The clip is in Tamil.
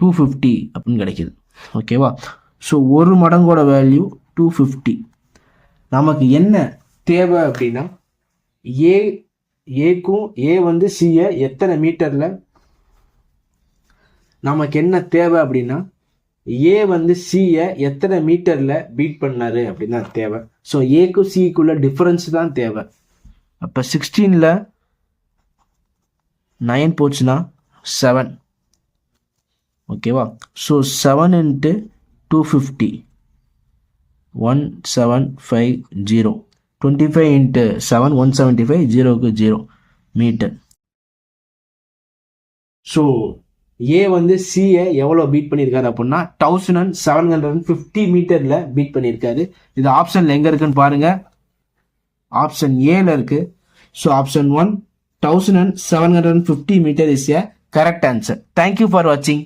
250 அப்படின்னு கிடைக்குது. ஓகேவா? ஸோ ஒரு மடங்கோட வேல்யூ 250. நமக்கு என்ன தேவை அப்படின்னா ஏக்கும் ஏ வந்து சியை எத்தனை மீட்டரில், நமக்கு என்ன தேவை அப்படின்னா ஏ வந்து சியை எத்தனை மீட்டரில் பீட் பண்ணாரு அப்படின்னு தான் தேவை. ஸோ ஏக்கும் சிக்குள்ள டிஃபரன்ஸ் தான் தேவை. அப்போ 16ல் 9 போச்சுன்னா 7. ஓகேவா? ஸோ 7 × 250 1750. 25 × 7 175, 0க்கு 0 மீட்டர். ஸோ ஏ வந்து சியை எவ்வளோ பீட் பண்ணியிருக்காரு அப்படின்னா 1750 மீட்டரில் பீட் பண்ணியிருக்காரு. இது ஆப்ஷனில் எங்கே இருக்குன்னு பாருங்க. ஆப்ஷன் ஏல இருக்கு. So option 1 1750 metre is a correct answer. Thank you for வாட்சிங்.